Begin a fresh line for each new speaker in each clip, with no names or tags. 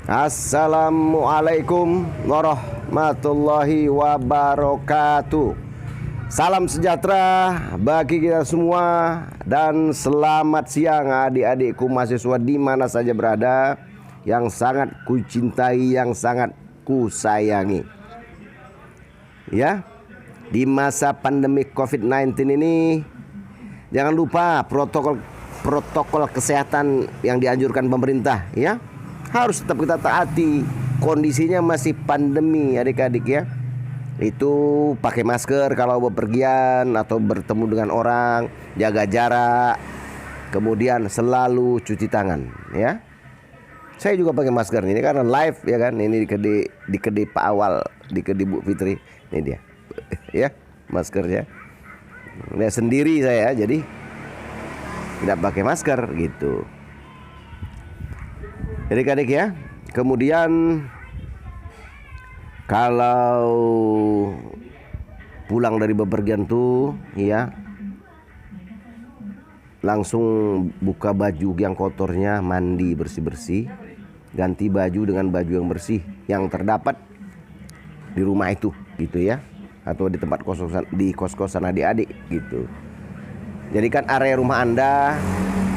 Assalamualaikum warahmatullahi wabarakatuh. Salam sejahtera bagi kita semua dan selamat siang adik-adikku mahasiswa di mana saja berada, yang sangat kucintai, yang sangat kusayangi. Ya, di masa pandemi COVID-19 ini jangan lupa protokol kesehatan yang dianjurkan pemerintah, ya. Harus tetap kita taati. Kondisinya masih pandemi adik-adik, ya. Itu pakai masker kalau bepergian atau bertemu dengan orang, jaga jarak, kemudian selalu cuci tangan, ya. Saya juga pakai masker ini karena live, ya kan. Ini di kedai Pak Awal, di kedai Bu Fitri. Ini dia. Ya, maskernya. Nah, sendiri saya, jadi tidak pakai masker gitu. Adik-adik, ya. Kemudian kalau pulang dari bepergian tuh, ya, langsung buka baju yang kotornya, mandi bersih-bersih, ganti baju dengan baju yang bersih yang terdapat di rumah itu, gitu ya, atau di tempat kos-kosan adik-adik gitu. Jadikan area rumah Anda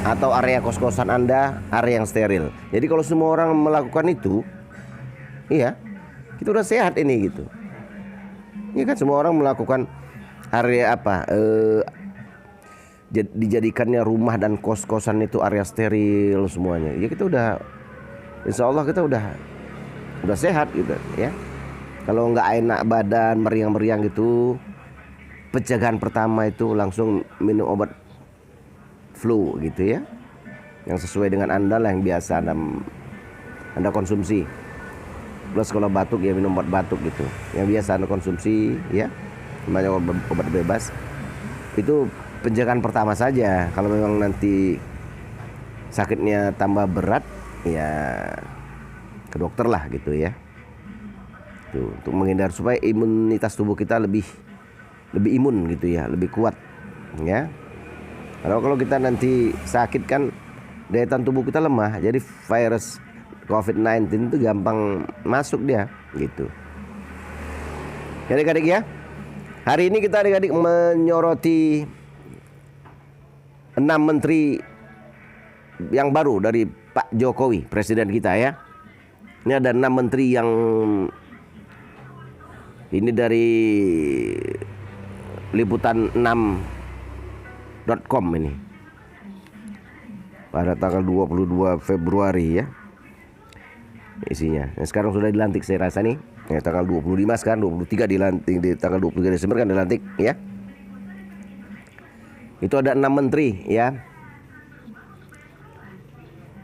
atau area kos-kosan Anda area yang steril. Jadi kalau semua orang melakukan itu, iya, kita udah sehat ini gitu. Iya kan, semua orang melakukan area dijadikannya rumah dan kos-kosan itu area steril semuanya. Ya kita udah, insya Allah kita udah sehat gitu, ya. Kalau nggak enak badan, meriang-meriang gitu, pencegahan pertama itu langsung minum obat flu gitu, ya, yang sesuai dengan Anda lah, yang biasa Anda konsumsi. Plus kalau batuk ya minum obat batuk gitu, yang biasa Anda konsumsi, ya, namanya obat bebas. Itu pencegahan pertama saja. Kalau memang nanti sakitnya tambah berat, ya ke dokter lah gitu, ya. Tuh, untuk menghindar supaya imunitas tubuh kita lebih imun gitu, ya, lebih kuat, ya. Kalau kita nanti sakit kan daya tahan tubuh kita lemah, jadi virus COVID-19 itu gampang masuk dia gitu. Adik-adik, ya, hari ini kita adik-adik menyoroti 6 menteri yang baru dari Pak Jokowi, presiden kita, ya. Ini ada 6 menteri yang ini dari liputan6.com ini pada tanggal 22 Februari, ya, isinya. Nah, sekarang sudah dilantik saya rasa nih, ya, tanggal 25 sekarang, 23 dilantik, di tanggal 23 Desember kan dilantik, ya. Itu ada 6 menteri, ya.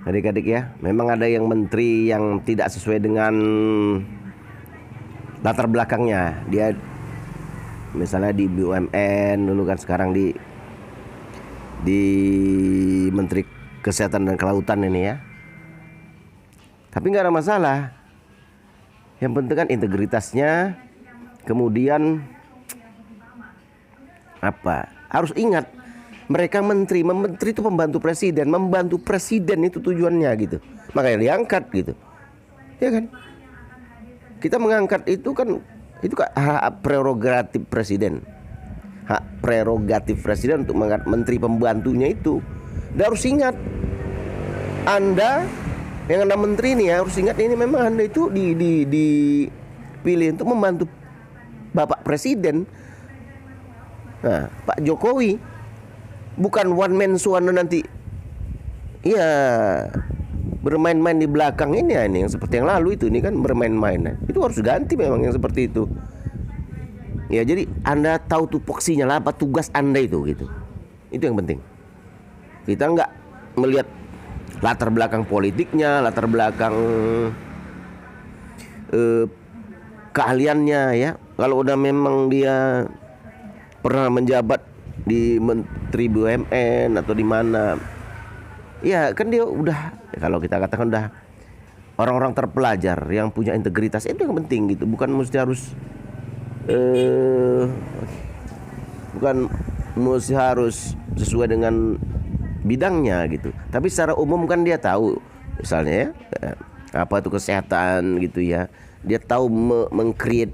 Adik-adik, ya, memang ada yang menteri yang tidak sesuai dengan latar belakangnya. Dia misalnya di BUMN dulu kan, sekarang di Menteri Kesehatan dan Kelautan ini, ya. Tapi nggak ada masalah. Yang penting kan integritasnya. Kemudian harus ingat, mereka menteri itu membantu presiden itu tujuannya gitu. Makanya diangkat gitu, ya kan. Kita mengangkat itu kan hak prerogatif presiden. Hak prerogatif presiden untuk mengangkat menteri pembantunya itu. Dan harus ingat, Anda yang ada menteri ini, ya, harus ingat ini memang Anda itu dipilih untuk membantu Bapak Presiden. Nah, Pak Jokowi bukan one man show Anda nanti, ya, bermain-main di belakang ini, ya, ini yang seperti yang lalu itu, ini kan bermain-main. Itu harus ganti memang yang seperti itu. Ya, jadi Anda tahu tupoksinya lah, apa tugas Anda itu gitu. Itu yang penting. Kita nggak melihat latar belakang politiknya, latar belakang keahliannya, ya. Kalau udah memang dia pernah menjabat di Menteri BUMN atau di mana, ya kan dia udah, kalau kita katakan udah orang-orang terpelajar yang punya integritas. Itu yang penting gitu. Bukan mesti harus sesuai dengan bidangnya gitu. Tapi secara umum kan dia tahu, misalnya, ya, apa itu kesehatan gitu ya. Dia tahu meng-create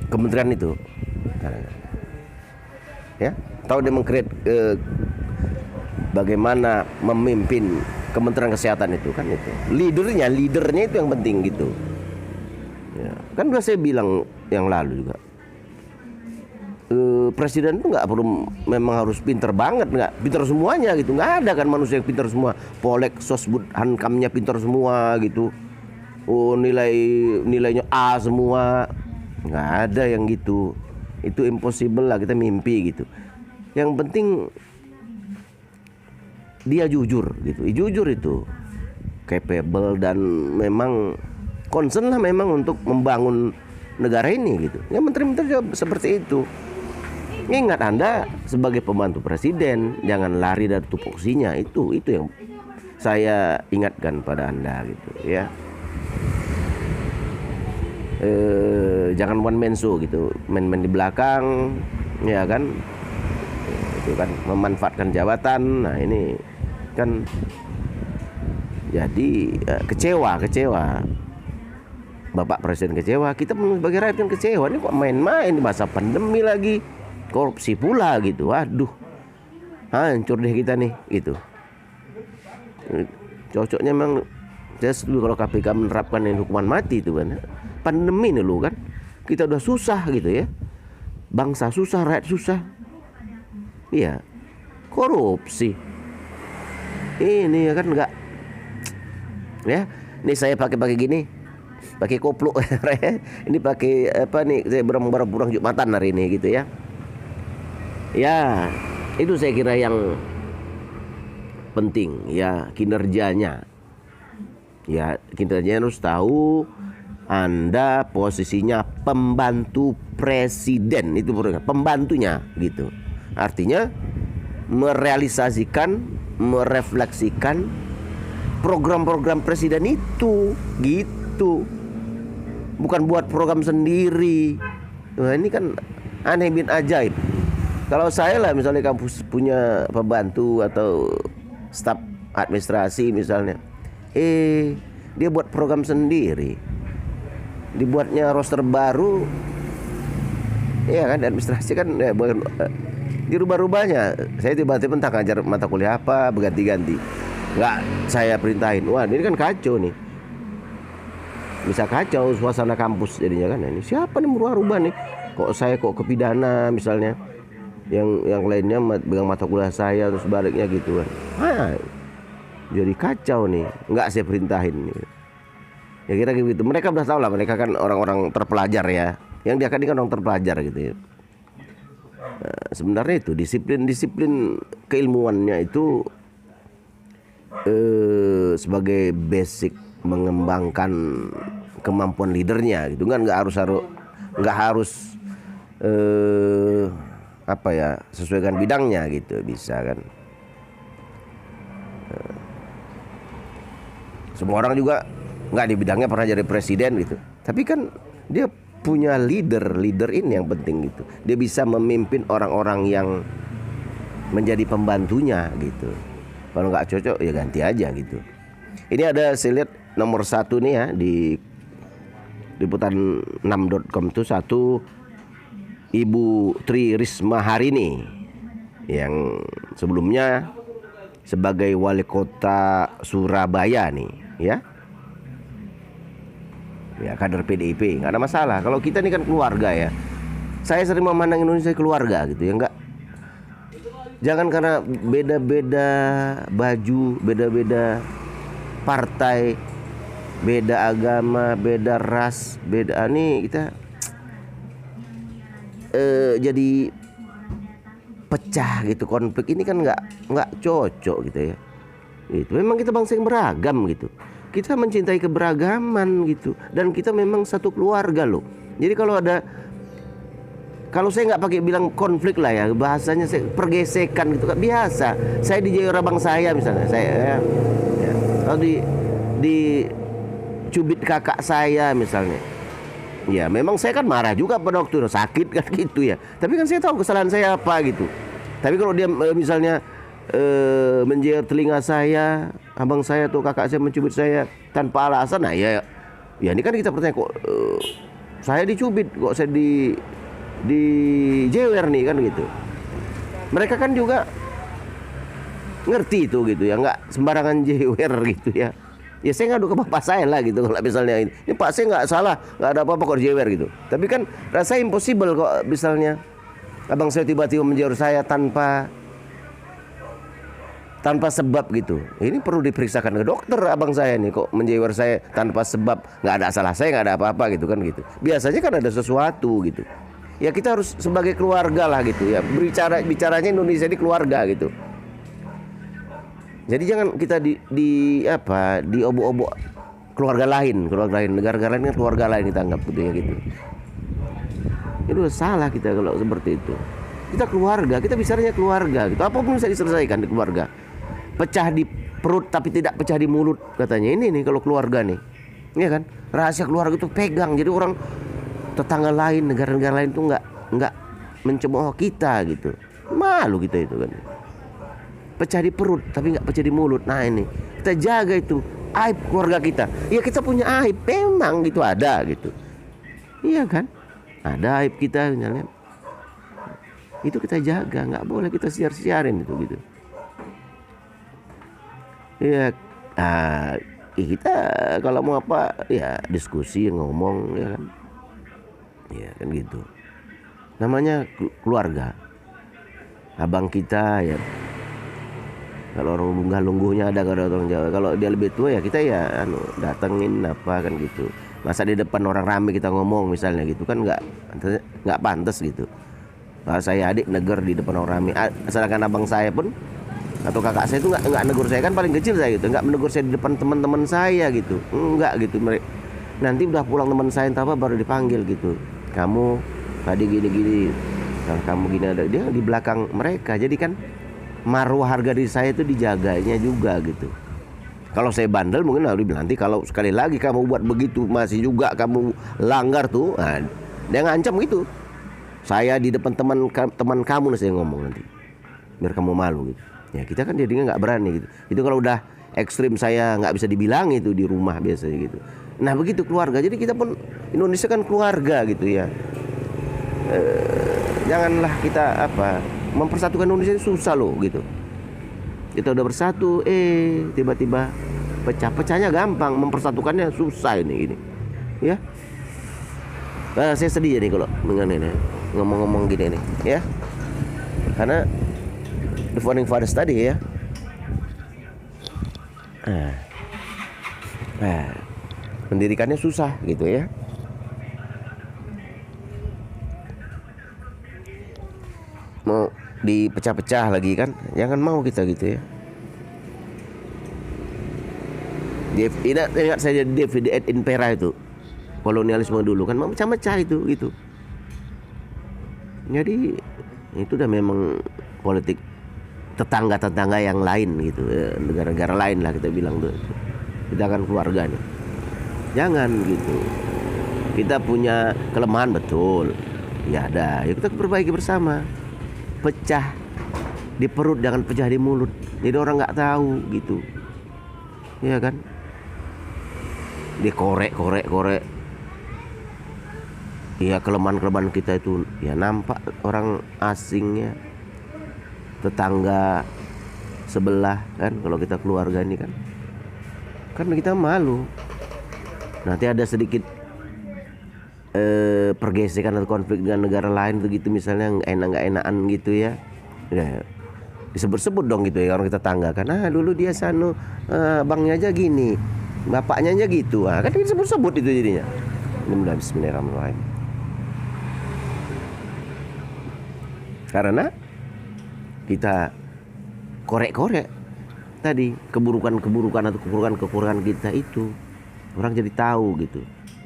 kementerian itu. Ya, tahu dia meng-create bagaimana memimpin Kementerian Kesehatan itu kan itu. Leadernya itu yang penting gitu. Ya, kan udah saya bilang yang lalu juga. Presiden itu nggak perlu memang harus pinter banget, nggak pinter semuanya gitu, nggak ada kan manusia yang pinter semua. Polek, Sosbud, Hankamnya pinter semua gitu. Oh nilainya A semua, nggak ada yang gitu. Itu impossible lah, kita mimpi gitu. Yang penting dia jujur gitu, jujur itu capable dan memang concern lah memang untuk membangun negara ini gitu. Ya menteri-menteri juga seperti itu. Ingat, Anda sebagai pembantu presiden jangan lari dari tupoksinya. Itu yang saya ingatkan pada Anda gitu ya. Jangan one man show gitu, main-main di belakang ya kan. Itu kan memanfaatkan jabatan. Nah ini kan jadi kecewa. Bapak Presiden kecewa, kita sebagai rakyat kan kecewa. Ini kok main-main di masa pandemi lagi, korupsi pula gitu. Waduh, hancur deh kita nih gitu. Cocoknya memang dulu kalau KPK menerapkan hukuman mati itu kan. Pandemi nih lu kan, kita udah susah gitu ya. Bangsa susah, rakyat susah. Iya, korupsi. Ini ya kan enggak. Ya, ini saya pakai gini. Pakai koplo. Ini pakai apa nih, saya burang Jumatan hari ini gitu ya. Ya, itu saya kira yang penting ya, kinerjanya. Ya, kinerjanya harus tahu Anda posisinya pembantu presiden, itu pembantunya gitu. Artinya merealisasikan, merefleksikan program-program presiden itu gitu. Bukan buat program sendiri. Nah, ini kan aneh bin ajaib. Kalau saya lah misalnya kampus punya pembantu atau staf administrasi misalnya, dia buat program sendiri, dibuatnya roster baru, ya kan, administrasi kan ya, bukan dirubah-rubahnya. Saya tiba-tiba entah ngajar mata kuliah apa berganti-ganti, nggak saya perintahin. Wah ini kan kacau nih, bisa kacau suasana kampus jadinya kan. Ini siapa nih merubah-rubah nih? Kok saya kepidana misalnya, yang lainnya pegang mata kuliah saya terus baliknya gitu kan. Jadi kacau nih, nggak saya perintahin nih. Ya kira gitu. Mereka udah tahu lah, mereka kan orang-orang terpelajar ya. Yang dia kan orang terpelajar gitu ya. Nah, sebenarnya itu disiplin keilmuannya itu sebagai basic mengembangkan kemampuan leadernya gitu kan. Nggak harus apa ya, sesuai dengan bidangnya gitu, bisa kan. Semua orang juga nggak di bidangnya pernah jadi presiden gitu, tapi kan dia punya leader ini yang penting gitu. Dia bisa memimpin orang-orang yang menjadi pembantunya gitu. Kalau nggak cocok ya ganti aja gitu. Ini ada, saya lihat nomor 1 nih ya di liputan6.com itu, satu Ibu Tri Risma Harini yang sebelumnya sebagai wali kota Surabaya nih ya. Ya kader PDIP, nggak ada masalah. Kalau kita ini kan keluarga ya. Saya sering memandang Indonesia keluarga gitu ya, nggak. Jangan karena beda-beda baju, beda-beda partai, beda agama, beda ras, beda nih kita jadi pecah gitu, konflik ini kan nggak cocok gitu ya. Itu memang kita bangsa yang beragam gitu. Kita mencintai keberagaman gitu, dan kita memang satu keluarga loh. Jadi kalau saya nggak pakai bilang konflik lah ya, bahasanya saya pergesekan gitu kan biasa. Saya dijauhi abang saya misalnya, saya ya, kalau di cubit kakak saya misalnya. Ya memang saya kan marah juga pada waktu itu, sakit kan gitu ya. Tapi kan saya tahu kesalahan saya apa gitu. Tapi kalau dia misalnya menjewer telinga saya, abang saya atau kakak saya mencubit saya tanpa alasan. Nah ya ini kan kita bertanya kok saya dicubit, kok saya jewer nih kan gitu. Mereka kan juga ngerti itu gitu ya, nggak sembarangan jewer gitu ya. Ya saya ngadu ke bapak saya lah gitu, kalau misalnya ini pak saya nggak salah, nggak ada apa-apa kok jewer gitu. Tapi kan rasanya impossible kok misalnya abang saya tiba-tiba menjewer saya tanpa sebab gitu. Ini perlu diperiksakan ke dokter abang saya nih, kok menjewer saya tanpa sebab, nggak ada salah saya, nggak ada apa-apa gitu kan gitu. Biasanya kan ada sesuatu gitu. Ya kita harus sebagai keluarga lah gitu ya, bicaranya Indonesia ini keluarga gitu. Jadi jangan kita diobok-obok keluarga lain, negara lain kan keluarga lain kita anggap gitu ya gitu. Itu salah kita kalau seperti itu. Kita keluarga, kita bicaranya keluarga gitu. Apapun bisa diselesaikan di keluarga. Pecah di perut tapi tidak pecah di mulut katanya. Ini nih kalau keluarga nih. Iya kan? Rahasia keluarga itu pegang. Jadi orang tetangga lain, negara-negara lain tuh nggak mencemooh kita gitu. Malu kita itu kan. Pecah di perut tapi nggak pecah di mulut. Nah ini kita jaga itu aib keluarga kita. Ya kita punya aib memang gitu, ada gitu. Iya kan, ada aib kita misalnya, itu kita jaga, nggak boleh kita siar-siarin itu gitu. Ya kita kalau mau apa ya diskusi, ngomong ya kan. Ya kan gitu. Namanya keluarga. Abang kita ya, kalau orang lungguh-lungguhnya ada orang Jawa. Kalau dia lebih tua ya kita ya datengin apa kan gitu. Masa di depan orang rame kita ngomong misalnya gitu kan nggak pantas gitu. Kalau saya adik negur di depan orang rame, sedangkan abang saya pun atau kakak saya itu nggak negur saya, kan paling kecil saya gitu, nggak menegur saya di depan teman-teman saya gitu, nggak gitu. Nanti udah pulang teman saya entah apa baru dipanggil gitu. Kamu tadi gini-gini, nah, kamu gini, ada dia di belakang mereka. Jadi kan marwah harga diri saya itu dijaganya juga gitu. Kalau saya bandel mungkin harus bilang, nanti kalau sekali lagi kamu buat begitu masih juga kamu langgar tuh, nah, dia ngancam gitu. Saya di depan teman kamu nih saya ngomong nanti, biar kamu malu gitu. Ya kita kan jadinya nggak berani gitu. Itu kalau udah ekstrim saya nggak bisa dibilang itu di rumah biasanya gitu. Nah begitu keluarga. Jadi kita pun Indonesia kan keluarga gitu ya. Janganlah kita mempersatukan Indonesia susah loh gitu. Kita udah bersatu, tiba-tiba pecahnya gampang, mempersatukannya susah ini. Ya. Saya sedih nih kalau mengenai ngomong-ngomong gini nih, ya. Karena the founding fathers tadi ya. Mendirikannya susah gitu ya. Mau dipecah-pecah lagi kan, jangan mau kita gitu ya. Ingat saya David et Impera itu, kolonialisme dulu kan macam-macam itu gitu. Jadi itu udah memang politik tetangga-tetangga yang lain gitu, negara-negara lain lah kita bilang tuh. Kita kan keluarga nih. Jangan gitu. Kita punya kelemahan betul. Ya ada, ya kita perbaiki bersama. Pecah di perut jangan pecah di mulut. Jadi orang nggak tahu gitu. Iya kan? Dikorek. Iya kelemahan kita itu ya nampak orang asingnya, tetangga sebelah kan, kalau kita keluarga ini kan kita malu. Nanti ada sedikit pergesekan atau konflik dengan negara lain begitu misalnya nggak enakan gitu ya. Disebut-sebut dong gitu ya orang kita tangga kan. Dulu dia bangnya aja gini, bapaknya aja gitu. Kan disebut-sebut itu jadinya. Bismillahirrahmanirrahim. Karena kita korek-korek tadi keburukan atau kekurangan kita itu, orang jadi tahu gitu.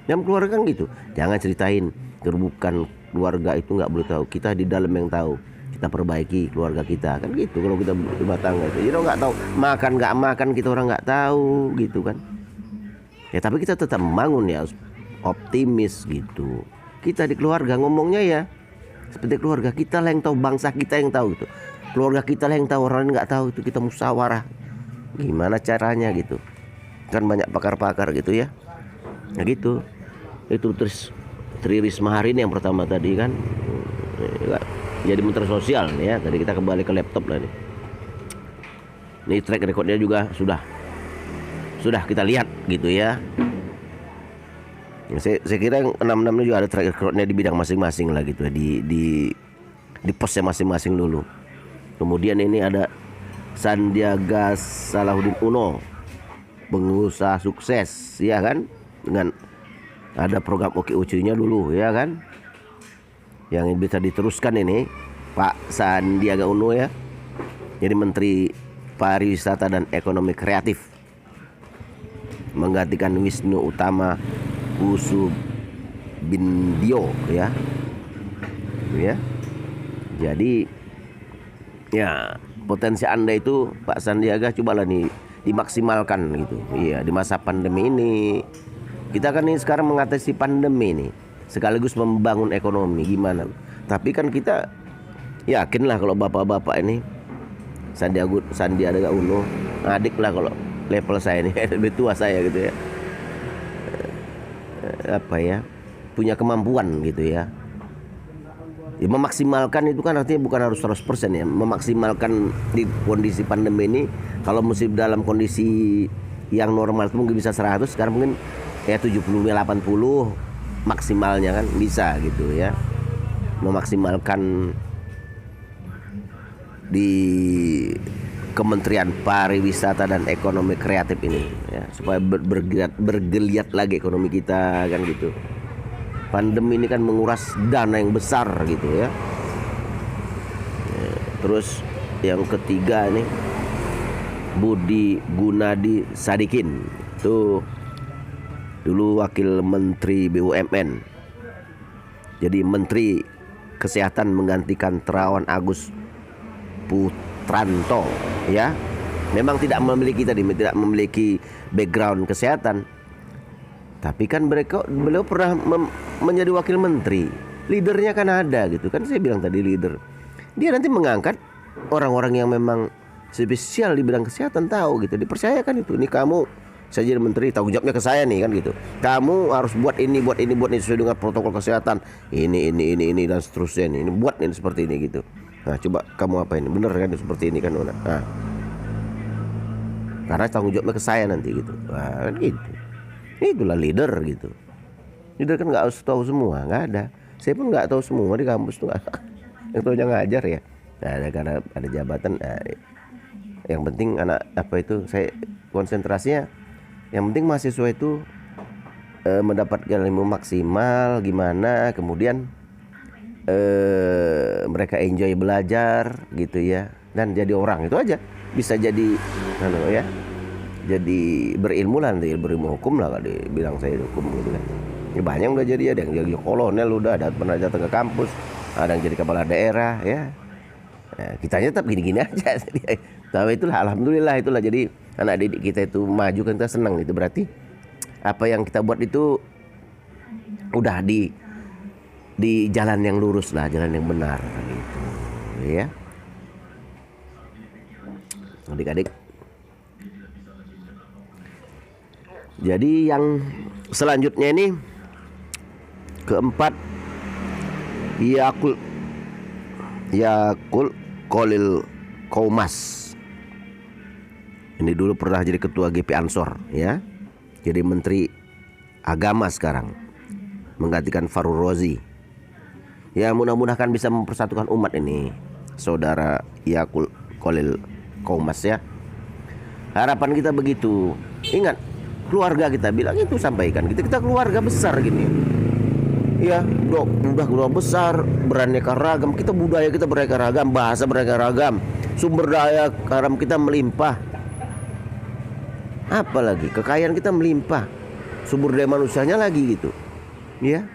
Yang keluarga kan gitu, jangan ceritain keburukan keluarga itu, nggak boleh tahu. Kita di dalam yang tahu, kita perbaiki keluarga kita kan gitu. Kalau kita rumah tangga itu, jadi orang nggak tahu makan nggak makan, kita orang nggak tahu gitu kan. Ya tapi kita tetap membangun ya, optimis gitu. Kita di keluarga ngomongnya ya seperti keluarga, kita lah yang tahu, bangsa kita yang tahu gitu. keluarga kita lah yang tahu, orang lain nggak tahu. Itu kita musyawarah gimana caranya gitu. Kan banyak pakar-pakar gitu ya. Nah gitu. Itu terus Tri Risma hari ini yang pertama tadi kan jadi menteri sosial ya. Tadi kita kembali ke laptop lah nih. Ini track recordnya juga sudah kita lihat gitu ya. Saya kira yang 66 ini juga ada track recordnya di bidang masing-masing lah gitu ya, di posnya masing-masing dulu. Kemudian ini ada Sandiaga Salahuddin Uno, pengusaha sukses ya kan, dengan ada program OKOC-nya dulu ya kan, yang bisa diteruskan ini Pak Sandiaga Uno ya, jadi Menteri Pariwisata dan Ekonomi Kreatif, menggantikan Wisnu Utama Kusubindyo ya. Jadi ya potensi Anda itu Pak Sandiaga cobalah nih dimaksimalkan gitu. Iya, di masa pandemi ini kita kan ini sekarang mengatasi pandemi ini sekaligus membangun ekonomi gimana. Tapi kan kita yakinlah kalau bapak-bapak ini Sandiaga Uno, adik lah kalau level saya ini lebih tua saya gitu ya. Apa ya, punya kemampuan gitu ya. Memaksimalkan itu kan artinya bukan harus 100% ya. Memaksimalkan di kondisi pandemi ini, kalau mesti dalam kondisi yang normal itu mungkin bisa 100, sekarang mungkin ya 70-80 maksimalnya kan bisa gitu ya. Memaksimalkan di Kementerian Pariwisata dan Ekonomi Kreatif ini ya, supaya bergeliat lagi ekonomi kita kan gitu. Pandemi ini kan menguras dana yang besar gitu ya. Terus yang ketiga nih Budi Gunadi Sadikin, itu dulu Wakil Menteri BUMN, jadi Menteri Kesehatan menggantikan Terawan Agus Putranto ya. Memang tidak memiliki background kesehatan, tapi kan beliau pernah menjadi wakil menteri. Leadernya kan ada gitu kan, saya bilang tadi leader. Dia nanti mengangkat orang-orang yang memang spesial di bidang kesehatan, tahu gitu, dipercayakan itu. Ini kamu, saya jadi menteri, tanggung jawabnya ke saya nih kan gitu. Kamu harus buat ini sesuai dengan protokol kesehatan. Ini dan seterusnya ini buat ini seperti ini gitu. Nah coba kamu apa ini, bener kan seperti ini kan. Nah, karena tanggung jawabnya ke saya nanti gitu. Nah, kan gitu. Itulah leader gitu. Leader kan nggak harus tahu semua, nggak ada. Saya pun nggak tahu semua di kampus tuh. Yang tahu yang ngajar ya. Nah, karena ada jabatan. Nah, yang penting anak apa itu, saya konsentrasinya. Yang penting mahasiswa itu mendapatkan ilmu maksimal gimana, kemudian mereka enjoy belajar gitu ya, dan jadi orang itu aja. Bisa jadi ya, jadi berilmu lah, nanti berilmu hukum lah kalau dibilang saya hukum gitu kan. Ya banyak udah jadi, ada yang jadi kolonel, udah ada pernah datang ke kampus, ada yang jadi kepala daerah ya. Nah, kitanya tetap gini-gini aja. Tapi itulah alhamdulillah, itulah jadi anak didik kita itu maju kan, kita senang gitu. Berarti apa yang kita buat itu udah di jalan yang lurus lah, jalan yang benar gitu ya. Adik-adik, jadi yang selanjutnya ini keempat, Yakul Kolil Koumas. Ini dulu pernah jadi ketua GP Ansor ya, jadi menteri agama sekarang, menggantikan Farul Rozi. Ya mudah-mudahan bisa mempersatukan umat ini, saudara Yakul Kolil Koumas ya. Harapan kita begitu. Ingat, keluarga kita bilang itu, sampaikan kita keluarga besar gini ya, udah keluarga besar, beraneka ragam, kita budaya kita beraneka ragam, bahasa beraneka ragam, sumber daya alam kita melimpah, apalagi kekayaan kita melimpah, sumber daya manusianya lagi gitu ya.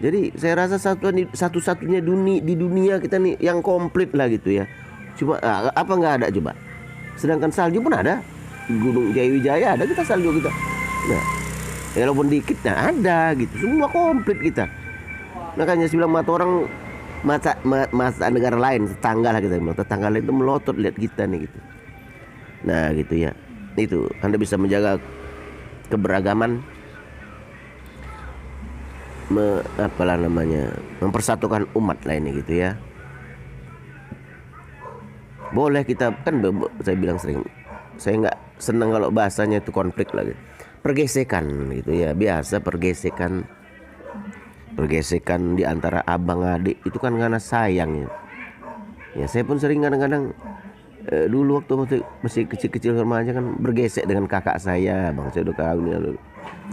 Jadi saya rasa satu-satunya di dunia kita nih yang komplit lah gitu ya. Cuma apa nggak ada coba? Sedangkan salju pun ada, Gunung Jayawijaya ada, kita salju kita. Nah, walaupun dikit, nah ada gitu, semua komplit kita. Makanya saya bilang mata orang mata negara lain, tetangga lah kita bilang, tetangga lain itu melotot lihat kita nih gitu. Nah gitu ya, itu Anda bisa menjaga keberagaman, mempersatukan umat lah ini gitu ya. Boleh kita kan, saya bilang sering, saya nggak senang kalau bahasanya itu konflik lagi, pergesekan gitu ya, biasa pergesekan di antara abang adik itu kan karena sayang ya. Ya saya pun sering kadang-kadang dulu waktu masih kecil-kecil remaja kan bergesek dengan kakak saya, bang saya udah kawin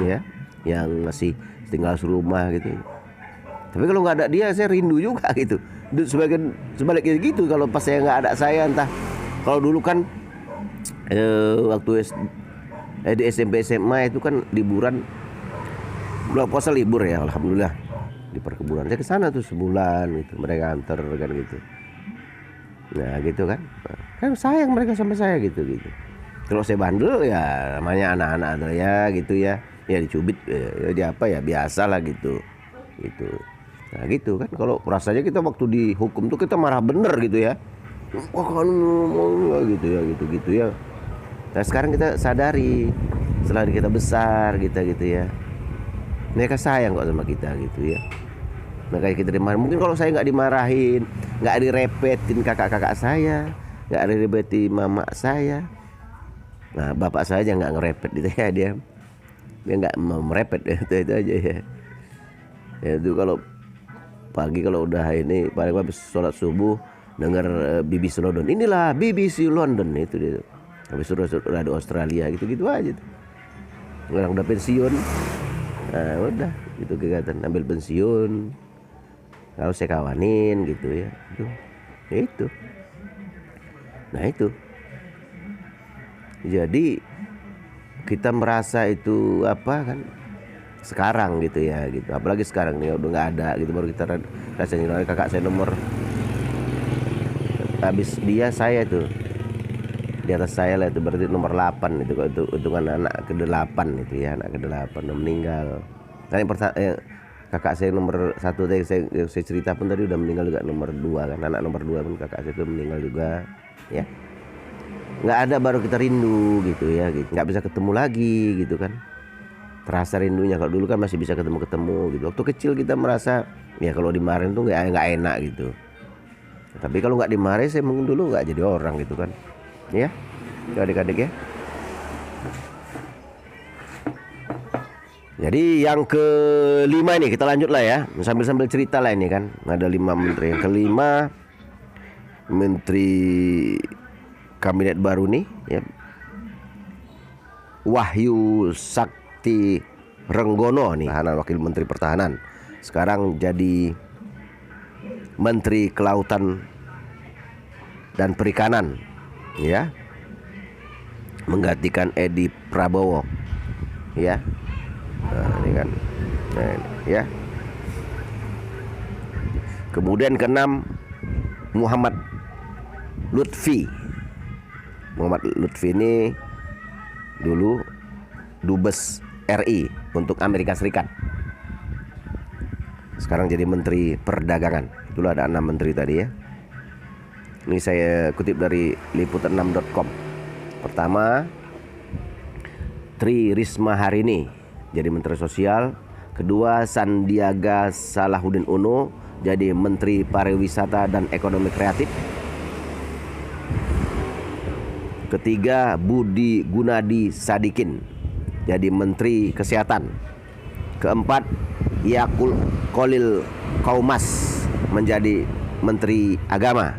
ya, yang masih tinggal serumah gitu. Tapi kalau nggak ada dia saya rindu juga gitu. Sebaliknya gitu, kalau pas saya nggak ada saya, entah kalau dulu kan waktu di SMP SMA itu kan liburan, bulan puasa libur ya, alhamdulillah di perkebunan saya ke sana tuh sebulan gitu, mereka antar kan gitu. Nah gitu kan sayang mereka sama saya gitu. Kalau saya bandel ya namanya anak-anak ya gitu ya dicubit ya di apa ya, biasa lah gitu. Nah gitu kan, kalau rasanya kita waktu dihukum tuh kita marah bener gitu ya, wah kan gitu ya. Nah sekarang kita sadari setelah kita besar gitu ya, mereka sayang kok sama kita gitu ya. Makanya kita dimarahin. Mungkin kalau saya nggak dimarahin, nggak direpetin kakak-kakak saya, nggak direpetin mama saya, nah bapak saya aja nggak ngerepet gitu ya, dia nggak mau merepet itu aja ya. Ya itu kalau pagi kalau udah ini paling habis sholat subuh dengar BBC London, inilah BBC London itu dia. Habis itu radio Australia gitu aja tuh. Orang udah pensiun, nah udah gitu kegiatan ambil pensiun, kalau saya kawanin gitu ya, itu. Nah itu, jadi kita merasa itu apa kan sekarang gitu ya gitu, apalagi sekarang nih udah nggak ada gitu, baru kita rasanya. Kakak saya nomor, habis dia saya tuh di atas saya lah, itu berarti nomor 8 itu, kalau itu hitungan anak ke-8 itu ya, anak ke-8 udah meninggal. Kan yang kakak saya nomor 1 tadi saya cerita pun tadi udah meninggal juga, nomor 2 kan, anak nomor 2 pun kakak saya itu meninggal juga ya. Nggak ada, baru kita rindu gitu ya gitu, nggak bisa ketemu lagi gitu kan, terasa rindunya. Kalau dulu kan masih bisa ketemu gitu, waktu kecil kita merasa ya kalau dimarahin tuh nggak enak gitu. Tapi kalau nggak dimarahin saya mungkin dulu nggak jadi orang gitu kan ya, adik-adik ya. Jadi yang kelima ini kita lanjut lah ya, sambil cerita lah ini kan, ada 5 menteri. Yang kelima, menteri kabinet baru nih ya, Wahyu Sakti Renggono nih, wakil menteri pertahanan, sekarang jadi menteri kelautan dan perikanan ya, menggantikan Edi Prabowo ya. Nah, ini kan ya. Kemudian keenam, Muhammad Lutfi ini dulu Dubes RI untuk Amerika Serikat, sekarang jadi Menteri Perdagangan. Itulah ada 6 menteri tadi ya. Ini saya kutip dari liputan6.com. Pertama, Tri Risma Harini jadi Menteri Sosial. Kedua, Sandiaga Salahuddin Uno jadi Menteri Pariwisata dan Ekonomi Kreatif. Ketiga, Budi Gunadi Sadikin jadi Menteri Kesehatan. Keempat, Yakul Kolil Kaumas menjadi Menteri Agama.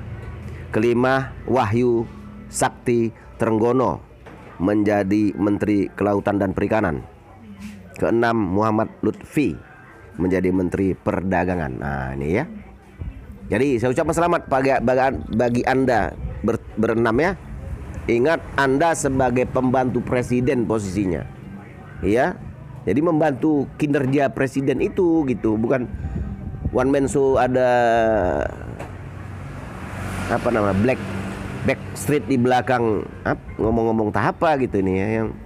Kelima, Wahyu Sakti Trenggono menjadi Menteri Kelautan dan Perikanan. Keenam, Muhammad Lutfi menjadi Menteri Perdagangan. Nah ini ya. Jadi saya ucapkan selamat bagi Anda berenam ya. Ingat, Anda sebagai pembantu presiden posisinya, ya. Jadi membantu kinerja presiden itu gitu, bukan one man show, ada apa nama backstreet di belakang ngomong-ngomong apa gitu nih ya, yang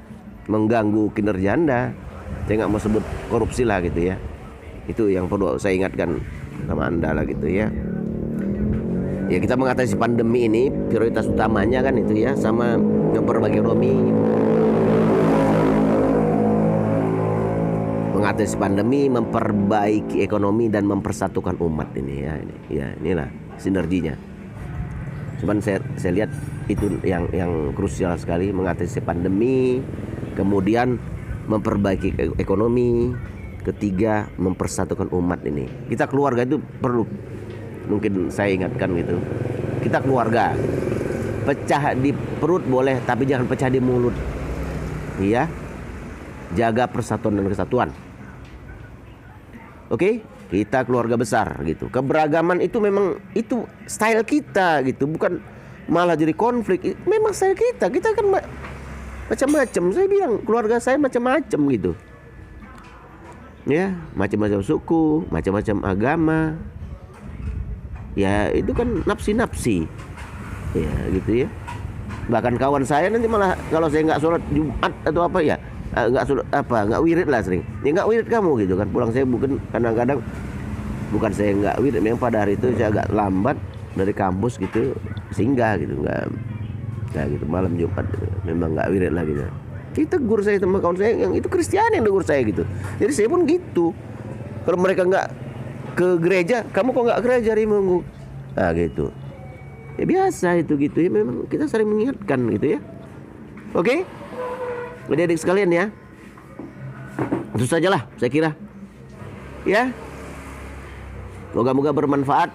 mengganggu kinerja Anda. Saya nggak mau sebut korupsi lah gitu ya. Itu yang perlu saya ingatkan sama Anda lah gitu ya. Ya kita mengatasi pandemi ini prioritas utamanya kan itu ya, sama memperbaiki ekonomi. Mengatasi pandemi, memperbaiki ekonomi dan mempersatukan umat ini ya. Inilah sinerginya. Cuman saya lihat itu yang krusial sekali, mengatasi pandemi, kemudian memperbaiki ekonomi, ketiga mempersatukan umat ini. Kita keluarga itu perlu, mungkin saya ingatkan gitu. Kita keluarga, pecah di perut boleh, tapi jangan pecah di mulut. Iya. Jaga persatuan dan kesatuan. Oke, kita keluarga besar gitu. Keberagaman itu memang itu style kita gitu, bukan malah jadi konflik. Memang style kita. Kita kan macam-macam. Saya bilang keluarga saya macam-macam gitu. Ya, macam-macam suku, macam-macam agama. Ya, itu kan nafsi-nafsi. Ya, gitu ya. Bahkan kawan saya nanti malah kalau saya nggak sholat Jumat atau apa ya, nggak wirid lah sering. Ya nggak wirid kamu gitu kan. Pulang saya bukan kadang-kadang bukan saya nggak wirid, memang pada hari itu saya agak lambat dari kampus gitu, singgah gitu, nggak gitu malam Jumat gitu. Memang nggak wirid lah gitu. Ditegur saya sama kawan saya yang itu Kristiani yang tegur saya gitu. Jadi saya pun gitu. Kalau mereka nggak ke gereja, kamu kok nggak ke gereja hari Minggu? Nah gitu. Ya biasa itu gitu ya, memang kita saling mengingatkan gitu ya. Oke? Adik-adik sekalian ya. Itu sajalah saya kira. Ya. Moga-moga bermanfaat.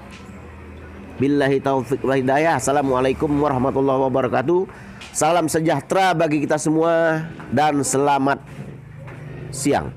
Billahi taufiq wal hidayah. Assalamualaikum warahmatullahi wabarakatuh. Salam sejahtera bagi kita semua dan selamat siang.